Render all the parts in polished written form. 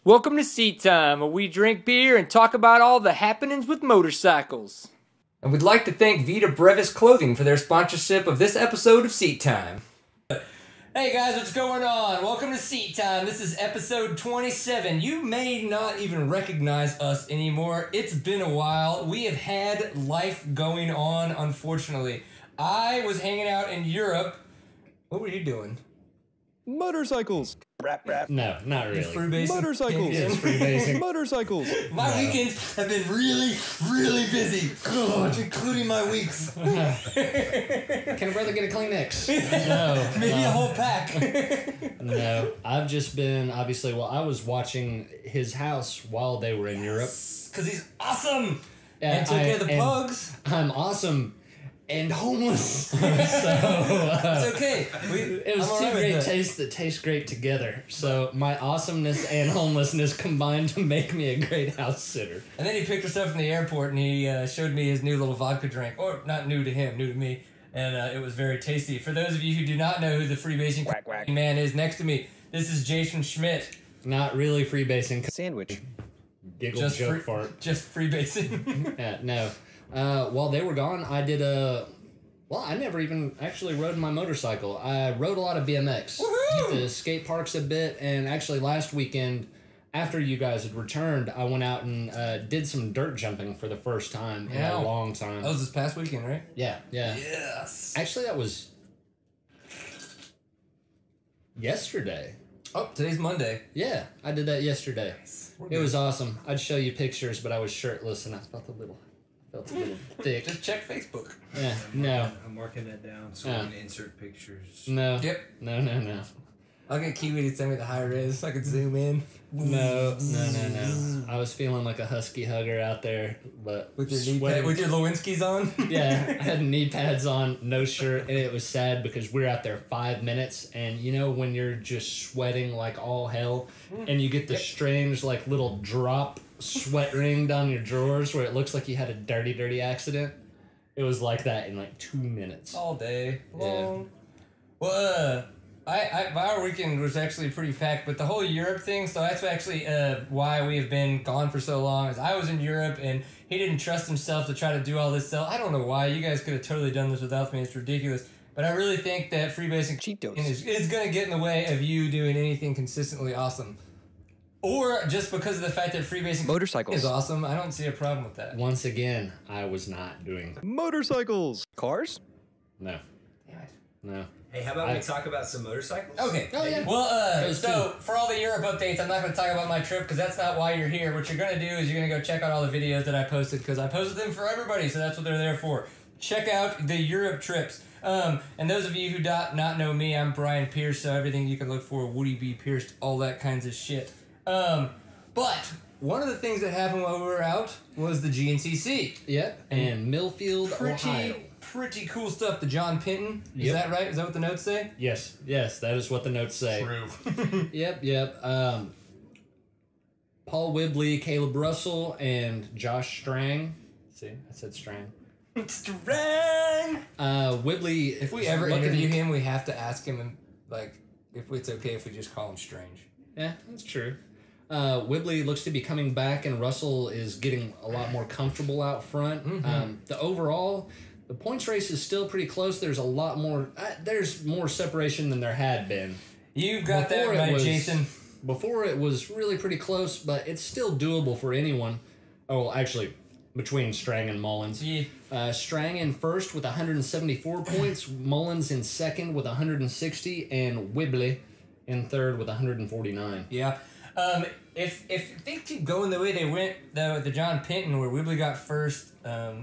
Welcome to Seat Time, where we drink beer and talk about all the happenings with motorcycles. And we'd like to thank Vita Brevis Clothing for their sponsorship of this episode of Seat Time. Hey guys, what's going on? Welcome to Seat Time. This is episode 27. You may not even recognize us anymore. It's been a while. We have had life going on, unfortunately. I was hanging out in Europe. What were you doing? Motorcycles. Rap. No, not really. Freebasing? Motorcycles. It's freebasing. Motorcycles. My weekends have been really busy. God, including my weeks. Can a brother get a Kleenex? No. Maybe a whole pack. No. I've just been, obviously, I was watching his house while they were in Europe. Because he's awesome. And took care of the pugs. I'm awesome and homeless. So, it's okay. It was two great tastes that taste great together. So my awesomeness and homelessness combined to make me a great house sitter. And then he picked us up from the airport and he showed me his new little vodka drink. Or not new to him, new to me. And it was very tasty. For those of you who do not know who the freebasing man is next to me, this is Jason Schmidt. Not really freebasing. Sandwich. Giggle Just joke fart. Just freebasing. Yeah, no. While they were gone, I did I never even actually rode my motorcycle. I rode a lot of BMX. Woohoo! Hit the skate parks a bit, and actually last weekend, after you guys had returned, I went out and did some dirt jumping for the first time in a long time. That was this past weekend, right? Yeah. Yes. Actually, that was yesterday. Oh, today's Monday. Yeah, I did that yesterday. It was awesome. I'd show you pictures, but I was shirtless and I felt a little thick. Just check Facebook. Yeah, no. I'm marking that down so we can insert pictures. No. Yep. No. I'll get Kiwi to send me the high res so I can zoom in. No. I was feeling like a husky hugger out there, but With your Lewinsky's on? Yeah, I had knee pads on, no shirt, and it was sad because we were out there 5 minutes, and you know when you're just sweating like all hell, and you get the strange like little drop sweat ring down your drawers where it looks like you had a dirty accident? It was like that in like 2 minutes. All day long. Yeah. Well, our weekend was actually pretty packed, but the whole Europe thing, so that's actually why we have been gone for so long, is I was in Europe and he didn't trust himself to try to do all this stuff. I don't know why. You guys could have totally done this without me. It's ridiculous. But I really think that freebasing is going to get in the way of you doing anything consistently awesome. Or just because of the fact that freebasing Motorcycles is awesome, I don't see a problem with that. Once again, I was not doing motorcycles. Cars? No. Damn it. No. Hey, how about we talk about some motorcycles? Okay. Oh, yeah. Well, so for all the Europe updates, I'm not going to talk about my trip because that's not why you're here. What you're going to do is you're going to go check out all the videos that I posted because I posted them for everybody, so that's what they're there for. Check out the Europe trips. And those of you who do not know me, I'm Brian Pierce, so everything you can look for, Woody B. Pierce, all that kinds of shit. But one of the things that happened while we were out was the GNCC. Yep. And Millfield, Ohio. Pretty cool stuff. The John Pinton. Is that right? Is that what the notes say? Yes, that is what the notes say. True. Yep. Paul Whibley, Caleb Russell, and Josh Strang. See, I said Strang. Strang! Whibley. If we ever interview him, we have to ask him, like, if it's okay if we just call him Strange. Yeah, that's true. Whibley looks to be coming back, and Russell is getting a lot more comfortable out front. The points race is still pretty close. There's a lot more. There's more separation than there had been. You've got that right, Jason. Before it was really pretty close, but it's still doable for anyone. Oh, actually, between Strang and Mullins. Yeah. Strang in first with 174 points, Mullins in second with 160, and Whibley in third with 149. Yeah. If they keep going the way they went, the John Pinton, where Whibley got first,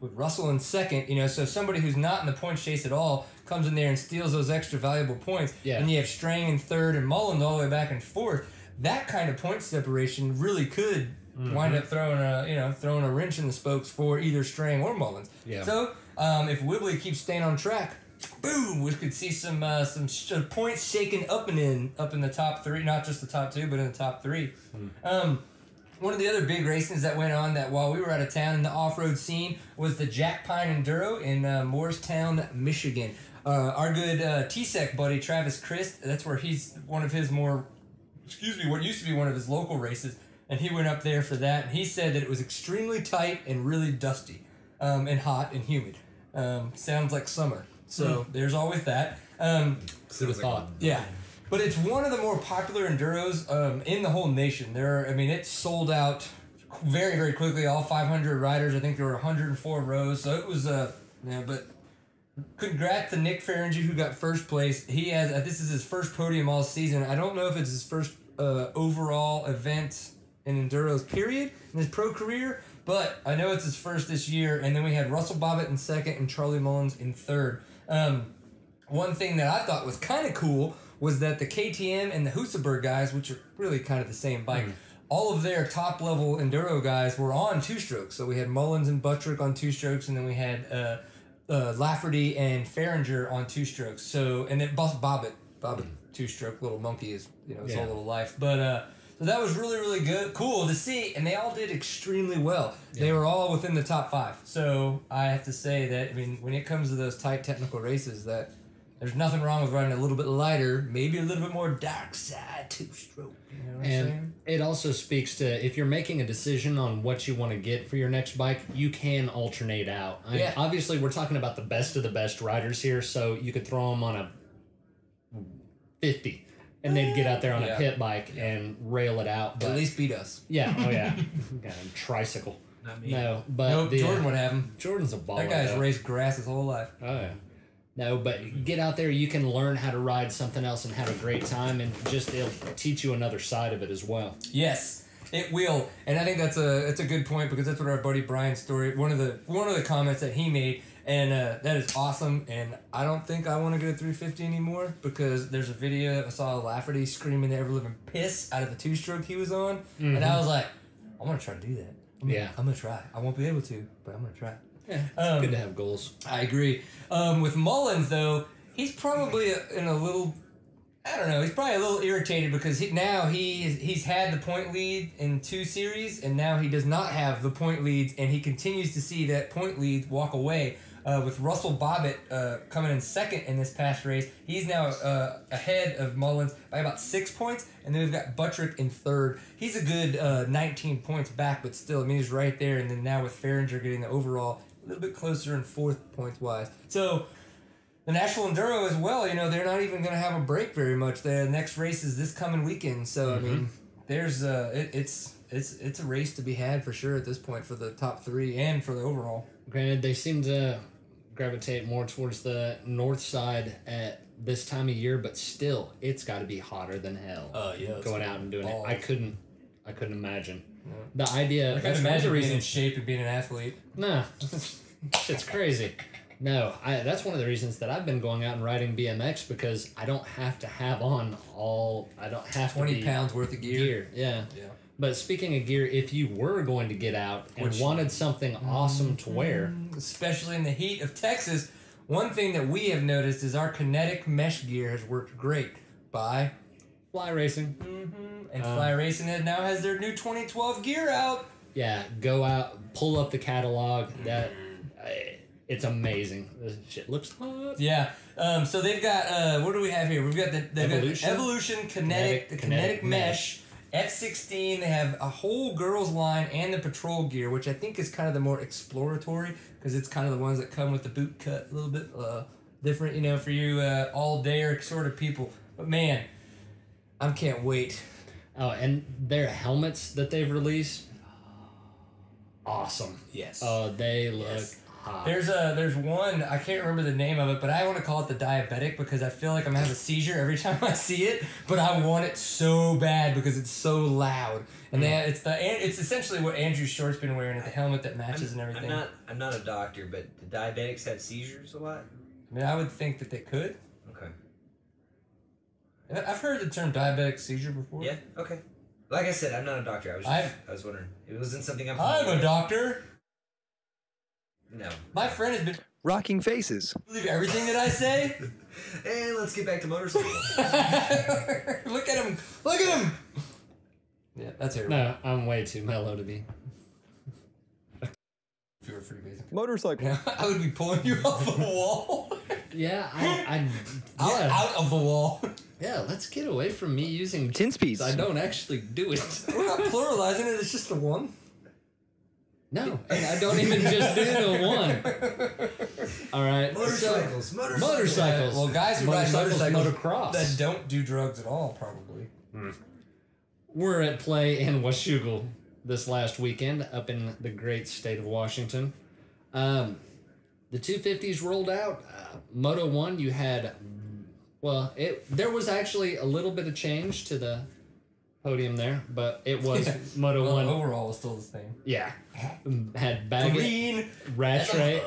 with Russell in second, so somebody who's not in the points chase at all comes in there and steals those extra valuable points, and you have Strang in third and Mullins all the way back and fourth, that kind of point separation really could wind up throwing a wrench in the spokes for either Strang or Mullins. Yeah. So, if Whibley keeps staying on track, boom, we could see some points shaken up in the top three, not just the top two, but in the top three. One of the other big races that went on that while we were out of town in the off-road scene was the Jack Pine Enduro in Morristown, Michigan. Our good T-Sec buddy, Travis Christ, that's where he's one of his more what used to be one of his local races, and he went up there for that, and he said that it was extremely tight and really dusty, and hot and humid. Sounds like summer. So there's always that. Who'd have thought? Yeah. But it's one of the more popular enduros in the whole nation. It sold out very, very quickly. All 500 riders. I think there were 104 rows. So it was but congrats to Nick Farringer, who got first place. He has this is his first podium all season. I don't know if it's his first overall event in enduros period in his pro career, but I know it's his first this year. And then we had Russell Bobbitt in second and Charlie Mullins in third. One thing that I thought was kind of cool was that the KTM and the Husaberg guys, which are really kind of the same bike, all of their top-level enduro guys were on two-strokes. So we had Mullins and Buttrick on two-strokes, and then we had Lafferty and Farringer on two-strokes. So, and then Bobbitt, two-stroke little monkey is, his whole little life. But so that was really, really good, cool to see, and they all did extremely well. Yeah. They were all within the top 5. So I have to say that, when it comes to those tight technical races, that there's nothing wrong with running a little bit lighter, maybe a little bit more dark side two-stroke. You know what I'm saying? It also speaks to, if you're making a decision on what you want to get for your next bike, you can alternate out. Obviously, we're talking about the best of the best riders here, so you could throw them on a 50. And they'd get out there on a pit bike and rail it out. But at least beat us. Yeah, Got a tricycle. Not me. No, but Jordan would have him. Jordan's a baller. That guy's raced grass his whole life. Oh, yeah. No, but get out there, you can learn how to ride something else and have a great time, and it'll teach you another side of it as well. Yes, it will. And I think that's a good point, because that's what our buddy Brian's story, one of the comments that he made, and that is awesome. And I don't think I want to go to 350 anymore, because there's a video I saw Lafferty screaming the ever-living piss out of the two-stroke he was on, and I was like, I want to try to do that. I'm going to try. I won't be able to, but I'm going to try. Yeah, it's good to have goals. I agree. With Mullins, though, he's probably in a little... I don't know. He's probably a little irritated because he's had the point lead in 2 series, and now he does not have the point leads, and he continues to see that point lead walk away. With Russell Bobbitt coming in second in this past race, he's now ahead of Mullins by about 6 points, and then we've got Buttrick in third. He's a good 19 points back, but still, he's right there. And then now with Farringer getting the overall a little bit closer in fourth points wise. So the National Enduro as well, they're not even going to have a break very much. The next race is this coming weekend. So, there's it's a race to be had for sure at this point for the top 3 and for the overall. Granted, they seem to gravitate more towards the north side at this time of year, but still, it's got to be hotter than hell. Going out and doing balls. it. I couldn't imagine. The idea... I can't imagine being in shape and being an athlete. No. Shit's crazy. No, that's one of the reasons that I've been going out and riding BMX, because I don't have to have on I don't have 20 pounds worth of gear. Yeah. But speaking of gear, if you were going to get out and wanted something awesome to wear... Especially in the heat of Texas, one thing that we have noticed is our kinetic mesh gear has worked great by... Fly Racing. And Fly Racing now has their new 2012 gear out. Yeah, go out, pull up the catalog. It's amazing. This shit looks hot. Yeah. So they've got, what do we have here? We've got the Evolution Kinetic Mesh. F16, they have a whole girls line and the patrol gear, which I think is kind of the more exploratory, because it's kind of the ones that come with the boot cut a little bit different, for you all-dayer sort of people. But man, I can't wait. Oh, and their helmets that they've released, awesome. Yes. Oh, they look hot. There's one, I can't remember the name of it, but I want to call it the diabetic, because I feel like I'm having a seizure every time I see it, but I want it so bad because it's so loud. And it's essentially what Andrew Short's been wearing, the helmet that matches and everything. I'm not a doctor, but do diabetics have seizures a lot? I would think that they could. Okay. I've heard the term diabetic seizure before. Yeah, okay. Like I said, I'm not a doctor. I was wondering. It wasn't something I'm a doctor. No. My friend has been Rocking faces. believe everything that I say. And let's get back to motorcycles. Look at him. Look at him. Yeah, that's terrible. No, I'm way too mellow to be. If you were free basic. Motorcycle. I would be pulling you off the wall. Yeah, Out of the wall. Yeah, let's get away from me using 10 speeds. I don't actually do it. We're not pluralizing it. It's just the one. No, and I don't even just do the one. All right. Motorcycles. Well, guys who ride motorcycles motocross that don't do drugs at all, probably. We're at play in Washougal this last weekend up in the great state of Washington. The 250s rolled out. Moto 1, you had... Well, there was actually a little bit of change to the podium there, but it was Moto 1. Overall, it's still the same. Yeah. Had Baggett, Green. Rattray,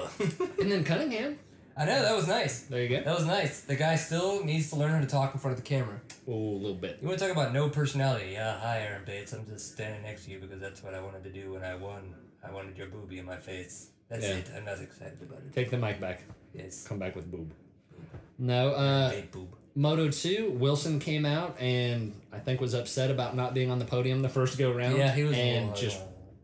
and then Cunningham. I know, that was nice. There you go. That was nice. The guy still needs to learn how to talk in front of the camera. Oh, a little bit. You want to talk about no personality? Yeah, hi, Aaron Bates. I'm just standing next to you because that's what I wanted to do when I won. I wanted your boobie in my face. That's it. I'm not excited about it. Take the mic back. Yes. Come back with boob. No, Big boob. Moto 2, Wilson came out and I think was upset about not being on the podium the first go round. Yeah, he was. And just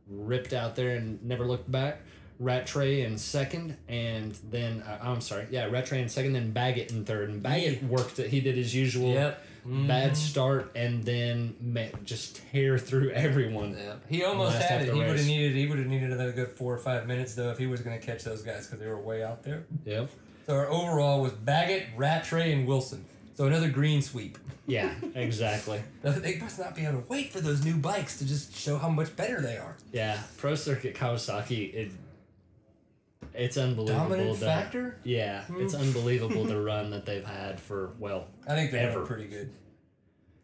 ripped out there and never looked back. Rattray in second, and then Rattray in second, then Baggett in third. And Baggett worked it. He did his usual bad start, and then just tear through everyone. Yeah. He almost had it. He would have needed another good 4 or 5 minutes though if he was going to catch those guys because they were way out there. Yep. So our overall was Baggett, Rattray, and Wilson. So another green sweep. Yeah, exactly. They must not be able to wait for those new bikes to just show how much better they are. Yeah, Pro Circuit Kawasaki. It's unbelievable. Dominant factor? Yeah, it's unbelievable the run that they've had for, I think they're doing pretty good.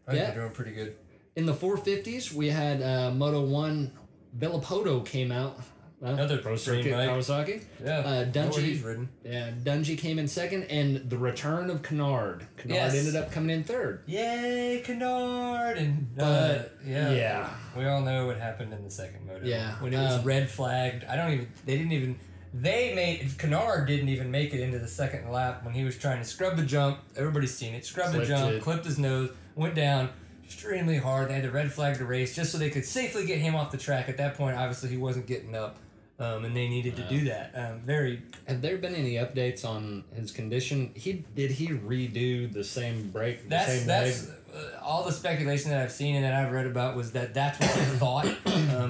They're doing pretty good. In the 450s, we had Moto 1, Villapoto came out. Another Pro Circuit Kawasaki. Yeah. Dungey, ridden. Yeah, Dungey came in second, and the return of Kennard. Kennard ended up coming in third. Yay, Kennard! And we all know what happened in the second moto. Yeah, when it was red flagged. Kennard didn't even make it into the second lap when he was trying to scrub the jump. Everybody's seen it. Clipped his nose, went down extremely hard. They had to red flag the race just so they could safely get him off the track. At that point, obviously, he wasn't getting up, and they needed to do that. Have there been any updates on his condition? Did he redo the same brake? That's all the speculation that I've seen and that I've read about was that's what they thought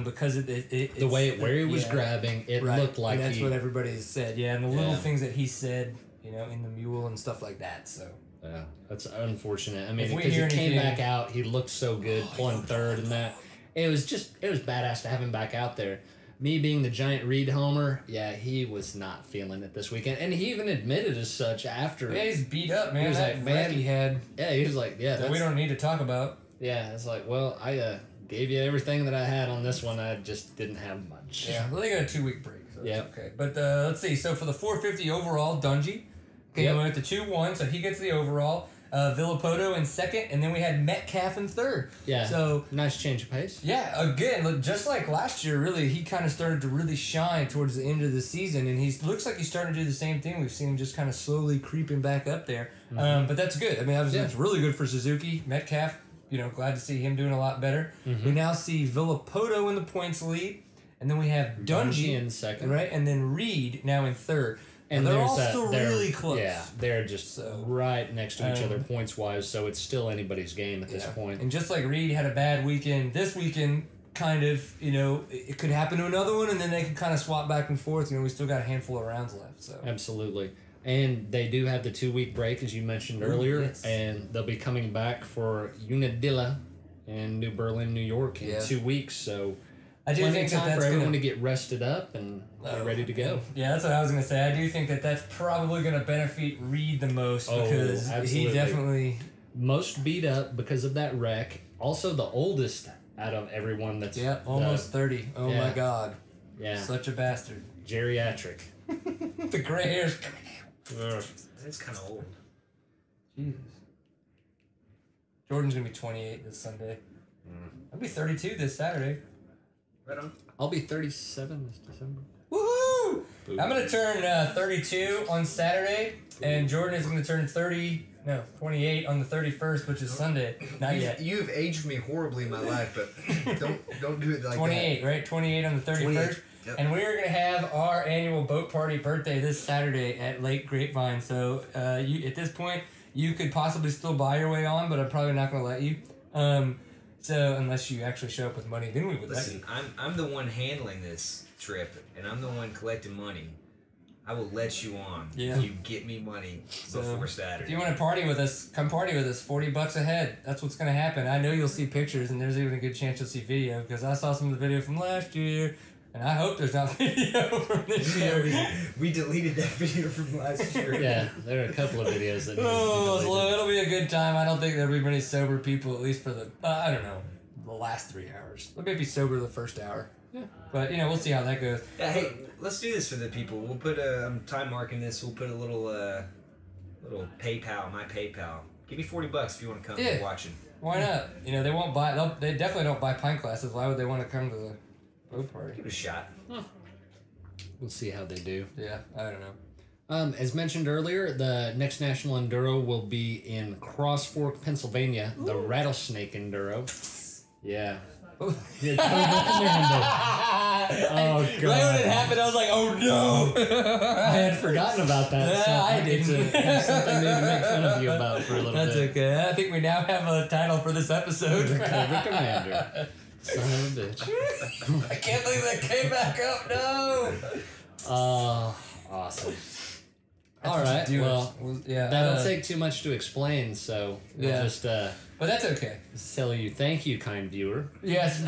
because the way where he was grabbing, it looked like and that's what everybody said. Yeah, and the little things that he said, in the mule and stuff like that. So. Yeah, that's unfortunate. I mean, because he came back out, he looked so good, pulling third and that. It was badass to have him back out there. Me being the giant Reed homer, he was not feeling it this weekend. And he even admitted as such after. Yeah, he's beat up, man. He was like, man, he had. Yeah, he was like, that we don't need to talk about. Yeah, it's like, well, I gave you everything that I had on this one. I just didn't have much. Yeah, well, they got a 2-week break, so it's okay. But let's see. So for the 450 overall, Dungey. Okay, we went to 2-1, so he gets the overall. Villapoto in second, and then we had Metcalf in third. Yeah. So nice change of pace. Yeah, again, just like last year, really, he kind of started to really shine towards the end of the season, and he looks like he's starting to do the same thing. We've seen him just kind of slowly creeping back up there. But that's good. I mean, obviously, it's really good for Suzuki. Metcalf, glad to see him doing a lot better. We now see Villapoto in the points lead, and then we have Dungey in second, right, and then Reed now in third. And they're all still really close. Yeah, they're just right next to each other points-wise, so it's still anybody's game at this point. And just like Reed had a bad weekend, this weekend kind of, it could happen to another one, and then they could kind of swap back and forth. We still got a handful of rounds left. So Absolutely. And they do have the 2-week break, as you mentioned earlier, and they'll be coming back for Unadilla in New Berlin, New York in 2 weeks, so... I do think that's for everyone to get rested up and get ready to go. Yeah, that's what I was going to say. I do think that's probably going to benefit Reed the most because he definitely... Most beat up because of that wreck. Also the oldest out of everyone that's... Yeah, almost 30. Oh my God. Yeah. Such a bastard. Geriatric. The gray hair's coming out. That's kind of old. Jesus. Jordan's going to be 28 this Sunday. I'll be 32 this Saturday. Right on. I'll be 37 this December. Woohoo! I'm going to turn 32 on Saturday, and Jordan is going to turn 28 on the 31st, which is Sunday. Not yet. You've aged me horribly in my life, but don't do it like 28, right? 28 on the 31st. Yep. And we're going to have our annual boat party birthday this Saturday at Lake Grapevine. So you at this point, you could possibly still buy your way on, but I'm probably not going to let you. So unless you actually show up with money, then we would let you. Listen, I'm the one handling this trip, and I'm the one collecting money. I will let you on. Yeah. If you get me money before Saturday. If you want to party with us, come party with us. $40 a head. That's what's going to happen. I know you'll see pictures, and there's even a good chance you'll see video, because I saw some of the video from last year, and I hope there's not video from this year. We deleted that video from last year. Yeah, there are a couple of videos that. So it'll be a good time. I don't think there'll be many sober people, at least for the I don't know, the last 3 hours. They may be sober the first hour. Yeah. But we'll see how that goes. Yeah, hey, let's do this for the people. We'll put I'm time marking this. We'll put a little PayPal, my PayPal. Give me $40 if you want to come and watch it. Why not? They won't buy. They definitely don't buy pint glasses. Why would they want to come to the boat party? Give it a shot. We'll see how they do. Yeah, I don't know. As mentioned earlier, the next National Enduro will be in Cross Fork, Pennsylvania. The Rattlesnake Enduro. Yeah. You're Cobra Commander. Oh, God. Right when it happened, I was like, oh, no. I had forgotten about that. Yeah, so I didn't. Have something to make fun of you about for a little That's bit. okay. I think we now have a title for this episode. Cobra Commander. Son of a bitch. I can't believe that came back up. No. Awesome. All right. Well, yeah. that'll take too much to explain, so we'll just but that's okay. tell you thank you, kind viewer. Yes.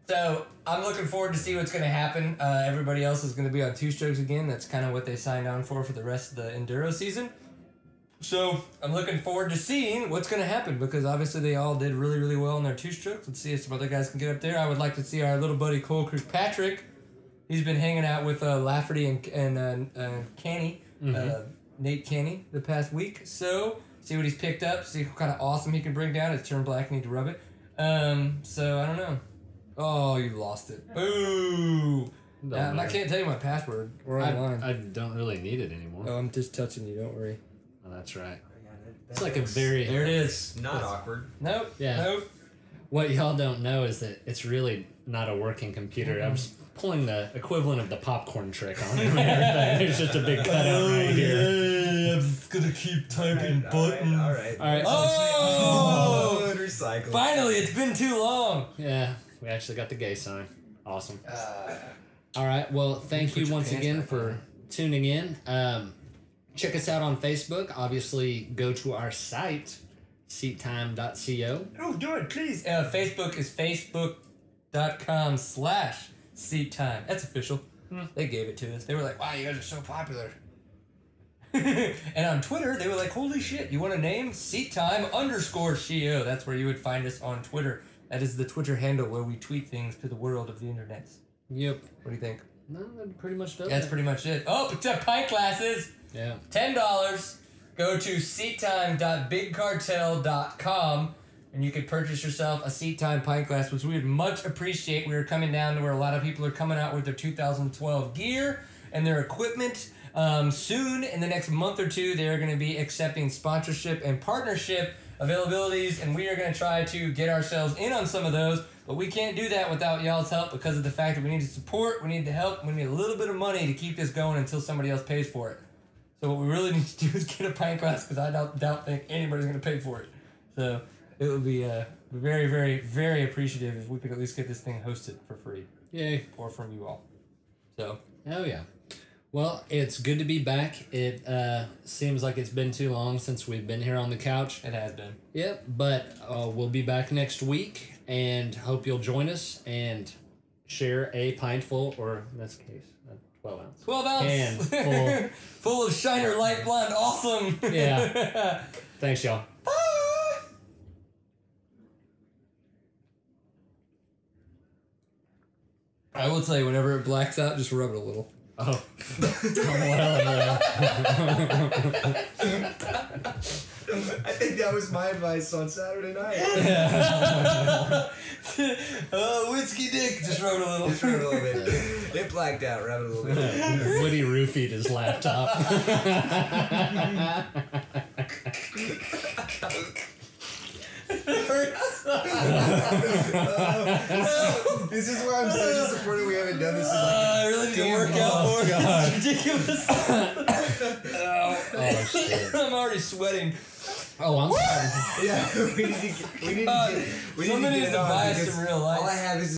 So I'm looking forward to see what's going to happen. Everybody else is going to be on 2 strokes again. That's kind of what they signed on for the rest of the enduro season. So I'm looking forward to seeing what's going to happen, because obviously they all did really, really well in their 2 strokes. Let's see if some other guys can get up there. I would like to see our little buddy Cole Kirkpatrick. He's been hanging out with Lafferty and Canny, Nate Canny, the past week. So see what he's picked up. See what kind of awesome he can bring down. It's turned black. I need to rub it. So I don't know. Oh, you lost it. Ooh. I can't tell you my password. We're online. I don't really need it anymore. Oh, I'm just touching you. Don't worry. Oh, that's right. It's like a very... There it is. Not awkward. Nope. Yeah. Nope. What y'all don't know is that it's really not a working computer. I was pulling the equivalent of the popcorn trick on it and everything. There's just a big cutout right here. Yeah, I'm just gonna keep typing buttons. All right. Oh! Recycle. Finally, it's been too long. Yeah, we actually got the gay sign. Awesome. All right. Well, thank you once again for tuning in. Check us out on Facebook. Obviously, go to our site, seattime.co. Oh, do it, please. Facebook is facebook.com/seattime. That's official. They gave it to us. They were like, wow, you guys are so popular. And on Twitter, they were like, holy shit, you want a name? seattime_co. That's where you would find us on Twitter. That is the Twitter handle where we tweet things to the world of the internet. Yep. What do you think? No, that pretty much does That's it. pretty much it. Oh, except pint glasses. Yeah. $10. Go to seattime.bigcartel.com and you could purchase yourself a Seat Time pint glass, which we would much appreciate. We are coming down to where a lot of people are coming out with their 2012 gear and their equipment. Soon, in the next month or two, they are going to be accepting sponsorship and partnership availabilities, and we are going to try to get ourselves in on some of those, but we can't do that without y'all's help because of the fact that we need the support, we need the help, we need a little bit of money to keep this going until somebody else pays for it. So what we really need to do is get a pint glass, because I don't think anybody's going to pay for it. So it would be very, very, very appreciative if we could at least get this thing hosted for free. Yay. Or from you all. So. Oh, yeah. Well, it's good to be back. It seems like it's been too long since we've been here on the couch. It has been. Yep, but we'll be back next week, and hope you'll join us and share a pint full, or in this case, a 12 ounce. 12 ounce. Can full. Full of Shiner Light Blonde. Awesome. Yeah. Thanks, y'all. Bye. I will tell you, whenever it blacks out, just rub it a little. Oh. I think that was my advice on Saturday night. Whiskey dick. Just rub it a little. Just rub it a little bit. It blacked out. Rub it a little bit. Woody roofied his laptop. It hurts. This is why I'm so disappointed we haven't done this in like I really need to work out more. God. It's ridiculous. Oh shit. I'm already sweating. Oh, I'm sorry. yeah, we need to get Somebody needs it to on buy us because some real life. all I have is